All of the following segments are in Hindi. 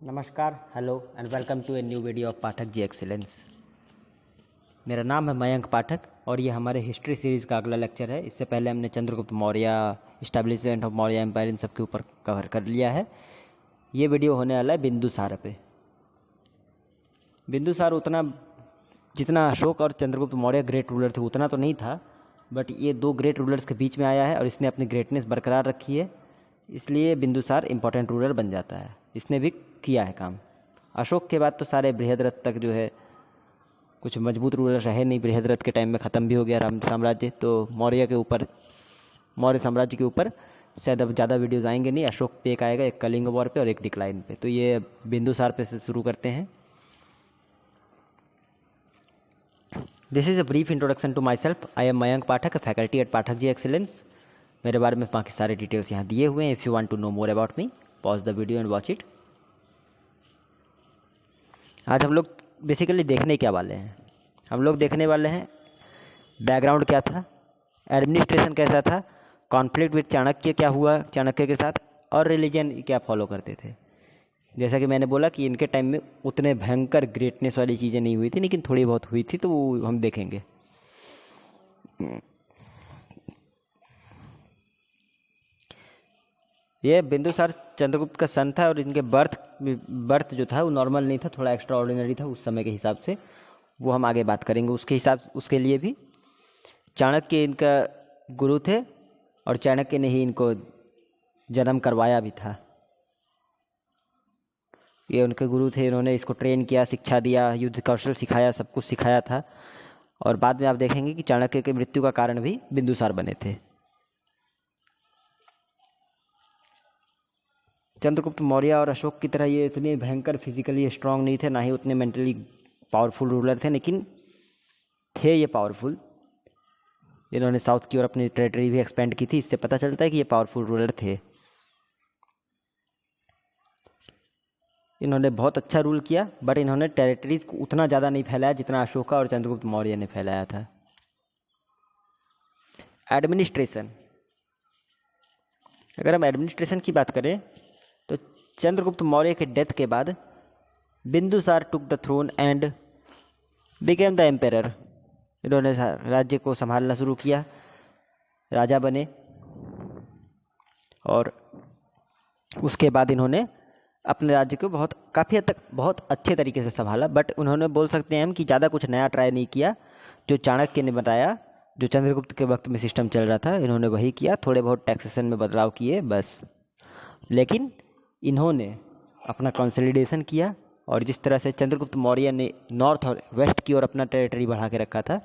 नमस्कार, hello and welcome to a new video of Pathak ji excellence. मेरा नाम है मयंक पाठक और ये हमारे हिस्ट्री सीरीज़ का अगला लेक्चर है। इससे पहले हमने Chandragupta Maurya, establishment of Maurya empire, इन सब के ऊपर कवर कर लिया है। ये वीडियो होने वाला है बिंदुसार पे। बिंदुसार उतना जितना अशोक और चंद्रगुप्त मौर्य ग्रेट रूलर थे उतना तो नहीं था, बट ये दो ग्रेट रूलर्स के बीच में आया है और इसने अपनी ग्रेटनेस बरकरार रखी है, इसलिए बिंदुसार इंपॉर्टेंट रूलर बन जाता है। इसने भी किया है काम। अशोक के बाद तो सारे बृहद्रथ तक जो है कुछ मजबूत रूलर रहे नहीं। बृहद्रथ के टाइम में ख़त्म भी हो गया राम साम्राज्य, तो मौर्य के ऊपर, मौर्य साम्राज्य के ऊपर शायद अब ज़्यादा वीडियोज़ आएंगे नहीं। अशोक पे एक आएगा, एक कलिंग वॉर पे और एक डिक्लाइन पे। तो ये बिंदुसार पे से शुरू करते हैं। This is a brief introduction to myself. I am Mayank Pathak, faculty at Pathak ji excellence. मेरे बारे में बाकी सारे डिटेल्स यहाँ दिए हुए हैं। If you want to know more about me, pause the video and watch it. आज हम लोग बेसिकली देखने क्या वाले हैं, हम लोग देखने वाले हैं बैकग्राउंड क्या था, एडमिनिस्ट्रेशन कैसा था, कॉन्फ्लिक्ट विद चाणक्य क्या हुआ चाणक्य के साथ, और रिलीजन क्या फॉलो करते थे। जैसा कि मैंने बोला कि इनके टाइम में उतने भयंकर ग्रेटनेस वाली चीज़ें नहीं हुई थी, लेकिन थोड़ी बहुत हुई थी, तो वो हम देखेंगे। ये बिंदुसार चंद्रगुप्त का सन था और इनके बर्थ जो था वो नॉर्मल नहीं था, थोड़ा एक्स्ट्रा ऑर्डिनरी था उस समय के हिसाब से। वो हम आगे बात करेंगे उसके हिसाब, उसके लिए भी। चाणक्य इनका गुरु थे और चाणक्य ने ही इनको जन्म करवाया भी था। ये उनके गुरु थे, इन्होंने इसको ट्रेन किया, शिक्षा दिया, युद्ध कौशल सिखाया, सब कुछ सिखाया था। और बाद में आप देखेंगे कि चाणक्य की मृत्यु का कारण भी बिंदुसार बने थे। चंद्रगुप्त मौर्य और अशोक की तरह ये इतने भयंकर फिजिकली स्ट्रांग नहीं थे, ना ही उतने मेंटली पावरफुल रूलर थे, लेकिन थे ये पावरफुल। इन्होंने साउथ की ओर अपनी टेरिटरी भी एक्सपेंड की थी, इससे पता चलता है कि ये पावरफुल रूलर थे। इन्होंने बहुत अच्छा रूल किया, बट इन्होंने टेरिटरीज को उतना ज़्यादा नहीं फैलाया जितना अशोका और चंद्रगुप्त मौर्य ने फैलाया था। एडमिनिस्ट्रेशन, अगर हम एडमिनिस्ट्रेशन की बात करें तो चंद्रगुप्त मौर्य के डेथ के बाद Bindusara took the throne and became the emperor. इन्होंने राज्य को संभालना शुरू किया, राजा बने, और उसके बाद इन्होंने अपने राज्य को काफ़ी हद तक बहुत अच्छे तरीके से संभाला। बट उन्होंने, बोल सकते हैं हम, कि ज़्यादा कुछ नया ट्राई नहीं किया। जो चाणक्य ने बताया, जो चंद्रगुप्त के वक्त में सिस्टम चल रहा था, इन्होंने वही किया। थोड़े बहुत टैक्सेशन में बदलाव किए बस, लेकिन इन्होंने अपना कंसोलिडेशन किया। और जिस तरह से चंद्रगुप्त मौर्य ने नॉर्थ और वेस्ट की ओर अपना टेरिटरी बढ़ा के रखा था,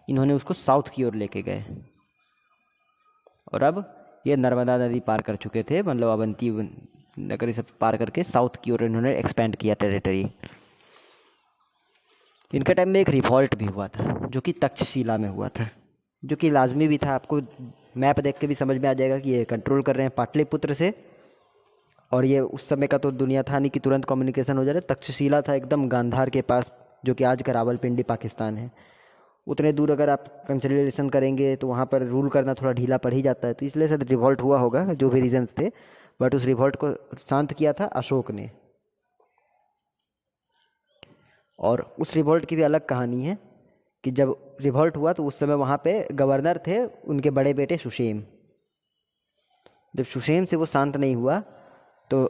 इन्होंने उसको साउथ की ओर लेके गए। और अब ये नर्मदा नदी पार कर चुके थे, मतलब अवंती नगर सब पार करके साउथ की ओर इन्होंने एक्सपेंड किया टेरिटरी। इनके टाइम में एक रिवॉल्ट भी हुआ था, जो कि तक्षशिला में हुआ था, जो कि लाजमी भी था। आपको मैप देख के भी समझ में आ जाएगा कि ये कंट्रोल कर रहे हैं पाटलिपुत्र से। और ये उस समय का तो दुनिया था नहीं कि तुरंत कम्युनिकेशन हो जा रहा है। तक्षशिला था एकदम गांधार के पास, जो कि आज का रावलपिंडी पाकिस्तान है। उतने दूर अगर आप कंसिडरेशन करेंगे तो वहाँ पर रूल करना थोड़ा ढीला पड़ ही जाता है, तो इसलिए शायद रिवॉल्ट हुआ होगा, जो भी रीजंस थे। बट उस रिवॉल्ट को शांत किया था अशोक ने। और उस रिवॉल्ट की भी अलग कहानी है कि जब रिवॉल्ट हुआ तो उस समय वहाँ पे गवर्नर थे उनके बड़े बेटे सुषेम। जब सुषेम से वो शांत नहीं हुआ तो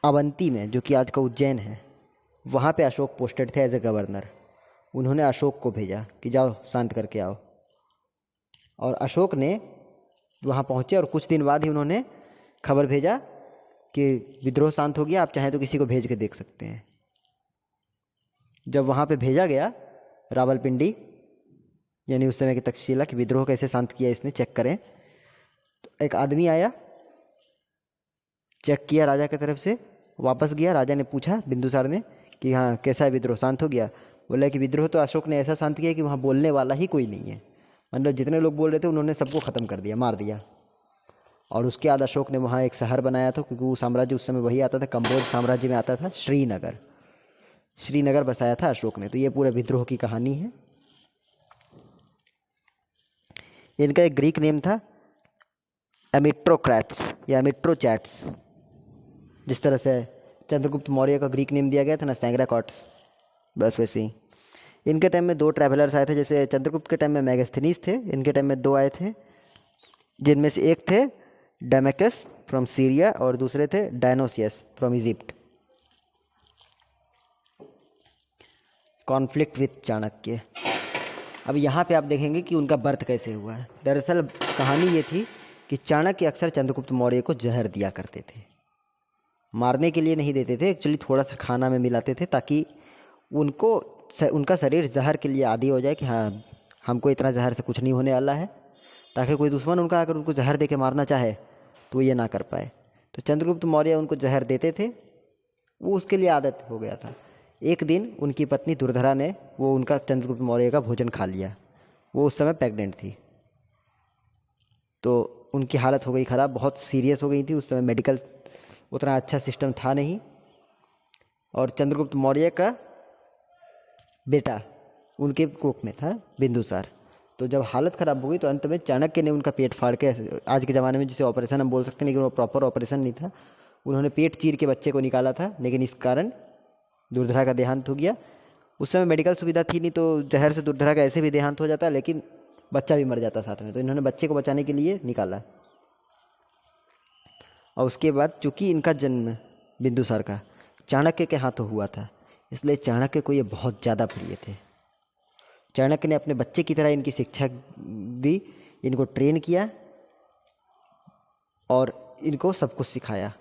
अवंती में, जो कि आज का उज्जैन है, वहाँ पे अशोक पोस्टेड थे एज ए गवर्नर। उन्होंने अशोक को भेजा कि जाओ शांत करके आओ। और अशोक ने वहाँ पहुँचे और कुछ दिन बाद ही उन्होंने खबर भेजा कि विद्रोह शांत हो गया, आप चाहें तो किसी को भेज के देख सकते हैं। जब वहाँ पे भेजा गया रावलपिंडी, यानी उस समय की तक्षशिला, कि विद्रोह कैसे शांत किया इसने, चेक करें, तो एक आदमी आया, चेक किया राजा की तरफ से, वापस गया। राजा ने पूछा बिंदुसार ने कि हाँ कैसा है, विद्रोह शांत हो गया? बोला कि विद्रोह तो अशोक ने ऐसा शांत किया कि वहाँ बोलने वाला ही कोई नहीं है। मतलब जितने लोग बोल रहे थे उन्होंने सबको ख़त्म कर दिया, मार दिया। और उसके बाद अशोक ने वहाँ एक शहर बनाया था, क्योंकि वो साम्राज्य उस समय वही आता था, कंबोज साम्राज्य में आता था, श्रीनगर। श्रीनगर बसाया था अशोक ने। तो ये पूरे विद्रोह की कहानी है। इनका एक ग्रीक नेम था एमिट्रोक्रैट्स या एमिट्रोचैट्स, जिस तरह से चंद्रगुप्त मौर्य का ग्रीक नेम दिया गया था ना, सैग्राकॉट्स, बस वैसे ही। इनके टाइम में 2 ट्रैवलर्स आए थे, जैसे चंद्रगुप्त के टाइम में मैगस्थनीज थे, इनके टाइम में 2 आए थे, जिनमें से एक थे डेमेकस फ्रॉम सीरिया और दूसरे थे Dionysius from Egypt. Conflict with Chanakya. अब यहाँ पे आप देखेंगे कि उनका बर्थ कैसे हुआ है। दरअसल कहानी ये थी कि चाणक्य अक्सर चंद्रगुप्त मौर्य को जहर दिया करते थे, मारने के लिए नहीं देते थे, एक्चुअली थोड़ा सा खाना में मिलाते थे ताकि उनका शरीर जहर के लिए आदी हो जाए कि हाँ हमको इतना जहर से कुछ नहीं होने वाला है, ताकि कोई दुश्मन उनका अगर उनको जहर दे के मारना चाहे तो ये ना कर पाए। तो चंद्रगुप्त मौर्य उनको जहर देते थे, वो उसके लिए आदत हो गया था। एक दिन उनकी पत्नी दुर्धरा ने वो उनका चंद्रगुप्त मौर्य का भोजन खा लिया। वो उस समय प्रेग्नेंट थी, तो उनकी हालत हो गई ख़राब, बहुत सीरियस हो गई थी। उस समय मेडिकल उतना अच्छा सिस्टम था नहीं, और चंद्रगुप्त मौर्य का बेटा उनके कोख में था, बिंदुसार। तो जब हालत ख़राब हो गई तो अंत में चाणक्य ने उनका पेट फाड़ के, आज के ज़माने में जिसे ऑपरेशन हम बोल सकते हैं, लेकिन वो प्रॉपर ऑपरेशन नहीं था, उन्होंने पेट चीर के बच्चे को निकाला था। लेकिन इस कारण दुर्धरा का देहांत हो गया। उस समय मेडिकल सुविधा थी नहीं, तो जहर से दुर्धरा का ऐसे भी देहांत हो जाता, लेकिन बच्चा भी मर जाता साथ में। तो इन्होंने बच्चे को बचाने के लिए निकाला। और उसके बाद चूंकि इनका जन्म बिंदुसार का चाणक्य के हाथों हुआ था, इसलिए चाणक्य को ये बहुत ज़्यादा प्रिय थे। चाणक्य ने अपने बच्चे की तरह इनकी शिक्षा दी, इनको ट्रेन किया और इनको सब कुछ सिखाया।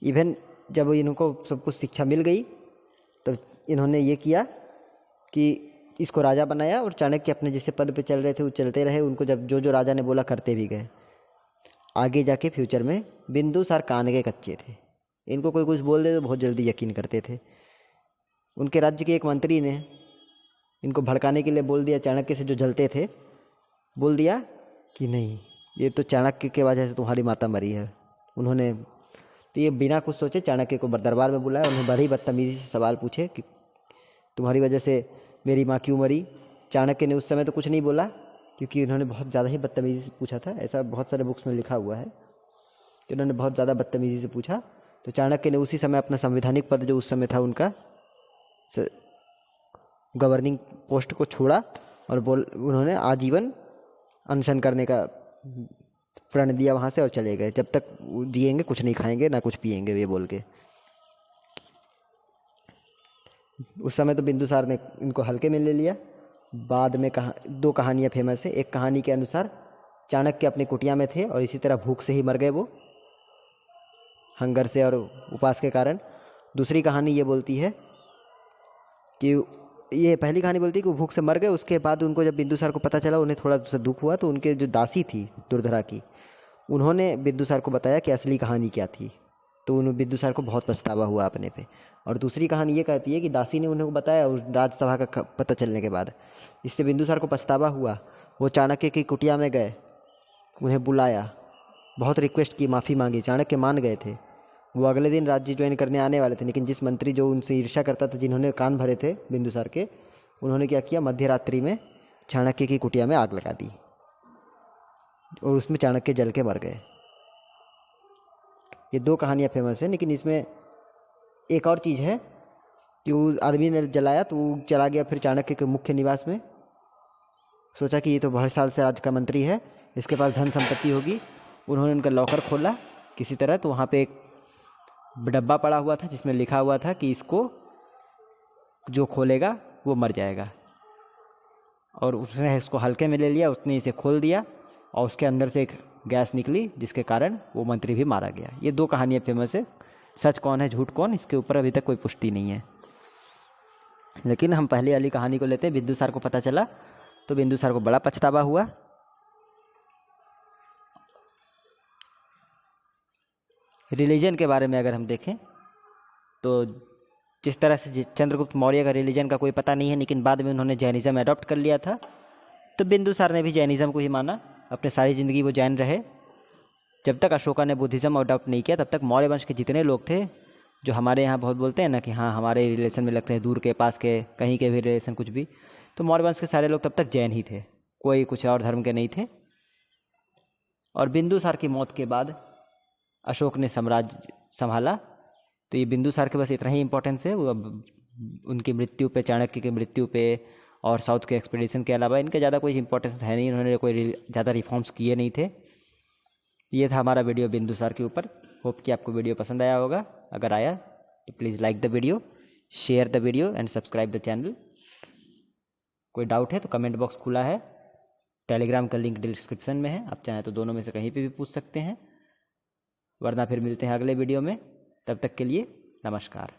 इवन जब इनको सब कुछ शिक्षा मिल गई तो इन्होंने ये किया कि इसको राजा बनाया, और चाणक्य अपने जिस पद पे चल रहे थे वो चलते रहे। उनको जब जो जो राजा ने बोला करते भी गए। आगे जाके फ्यूचर में बिंदुसार कान के कच्चे थे, इनको कोई कुछ बोल दे तो बहुत जल्दी यकीन करते थे। उनके राज्य के एक मंत्री ने इनको भड़काने के लिए बोल दिया, चाणक्य से जो जलते थे, बोल दिया कि नहीं ये तो चाणक्य के वजह से तुम्हारी माता मरी है। उन्होंने तो ये बिना कुछ सोचे चाणक्य को दरबार में बुलाया, उन्हें बड़ी बदतमीजी से सवाल पूछे कि तुम्हारी वजह से मेरी माँ क्यों मरी। चाणक्य ने उस समय तो कुछ नहीं बोला, क्योंकि उन्होंने बहुत ज़्यादा ही बदतमीजी से पूछा था। ऐसा बहुत सारे बुक्स में लिखा हुआ है कि उन्होंने बहुत ज़्यादा बदतमीजी से पूछा। तो चाणक्य ने उसी समय अपना संवैधानिक पद जो उस समय था उनका गवर्निंग पोस्ट को छोड़ा और उन्होंने आजीवन अनशन करने का प्रण दिया वहाँ से, और चले गए। जब तक जिएंगे कुछ नहीं खाएंगे ना कुछ पिएंगे, ये बोल के। उस समय तो बिंदुसार ने इनको हल्के में ले लिया। बाद में 2 कहानियाँ फेमस है। एक कहानी के अनुसार चाणक्य अपनी कुटिया में थे और इसी तरह भूख से ही मर गए, वो हंगर से और उपवास के कारण। दूसरी कहानी ये बोलती है कि ये पहली कहानी बोलती है कि वो भूख से मर गए। उसके बाद उनको जब बिंदुसार को पता चला, उन्हें थोड़ा सा दुख हुआ, तो उनके जो दासी थी दुर्धरा की, उन्होंने बिंदुसार को बताया कि असली कहानी क्या थी। तो उन्हें बिंदुसार को बहुत पछतावा हुआ अपने पे। और दूसरी कहानी ये कहती है कि दासी ने उन्हें बताया उस राजसभा का पता चलने के बाद, इससे बिंदुसार को पछतावा हुआ। वो चाणक्य की कुटिया में गए, उन्हें बुलाया, बहुत रिक्वेस्ट की, माफ़ी मांगी। चाणक्य मान गए थे। वो अगले दिन राज्य ज्वाइन करने आने वाले थे, लेकिन जिस मंत्री जो उनसे ईर्ष्या करता था, जिन्होंने कान भरे थे बिंदुसार के, उन्होंने क्या किया, मध्य रात्रि में चाणक्य की कुटिया में आग लगा दी और उसमें चाणक्य जल के मर गए। ये 2 कहानियाँ फेमस हैं। लेकिन इसमें एक और चीज़ है कि वो आदमी ने जलाया तो वो चला गया फिर चाणक्य के मुख्य निवास में। सोचा कि ये तो बहुत साल से राज का मंत्री है, इसके पास धन संपत्ति होगी। उन्होंने उनका लॉकर खोला किसी तरह, तो वहाँ पे एक डब्बा पड़ा हुआ था जिसमें लिखा हुआ था कि इसको जो खोलेगा वो मर जाएगा। और उसने इसको हल्के में ले लिया, उसने इसे खोल दिया और उसके अंदर से एक गैस निकली, जिसके कारण वो मंत्री भी मारा गया। ये 2 कहानियाँ फेमस है। सच कौन है झूठ कौन, इसके ऊपर अभी तक कोई पुष्टि नहीं है। लेकिन हम पहले वाली कहानी को लेते हैं। बिंदुसार को पता चला तो बिंदुसार को बड़ा पछतावा हुआ। रिलीजन के बारे में अगर हम देखें तो जिस तरह से चंद्रगुप्त मौर्य का रिलीजन का कोई पता नहीं है, लेकिन बाद में उन्होंने जैनिज़्म अडॉप्ट कर लिया था, तो बिंदुसार ने भी जैनिज़्म को ही माना। अपने सारी ज़िंदगी वो जैन रहे। जब तक अशोका ने बुद्धिज़्म अडॉप्ट नहीं किया, तब तक मौर्य वंश के जितने लोग थे, जो हमारे यहाँ बहुत बोलते हैं ना कि हाँ हमारे रिलेशन में लगते हैं, दूर के पास के कहीं के भी रिलेशन कुछ भी, तो मौर्य वंश के सारे लोग तब तक जैन ही थे, कोई कुछ और धर्म के नहीं थे। और बिंदुसार की मौत के बाद अशोक ने साम्राज्य संभाला, तो ये बिंदुसार के बस इतना ही इंपॉर्टेंस है। वो अब उनकी मृत्यु पे, चाणक्य की मृत्यु पे और साउथ के एक्सपीडिशन के अलावा इनका ज़्यादा कोई इंपॉर्टेंस है नहीं, उन्होंने कोई ज़्यादा रिफॉर्म्स किए नहीं थे। ये था हमारा वीडियो बिंदुसार के ऊपर। होप कि आपको वीडियो पसंद आया होगा। अगर आया तो please like the video, share the video and subscribe the channel. कोई डाउट है तो कमेंट बॉक्स खुला है, टेलीग्राम का लिंक डिस्क्रिप्शन में है, आप चाहें तो दोनों में से कहीं पे भी पूछ सकते हैं। वरना फिर मिलते हैं अगले वीडियो में, तब तक के लिए नमस्कार।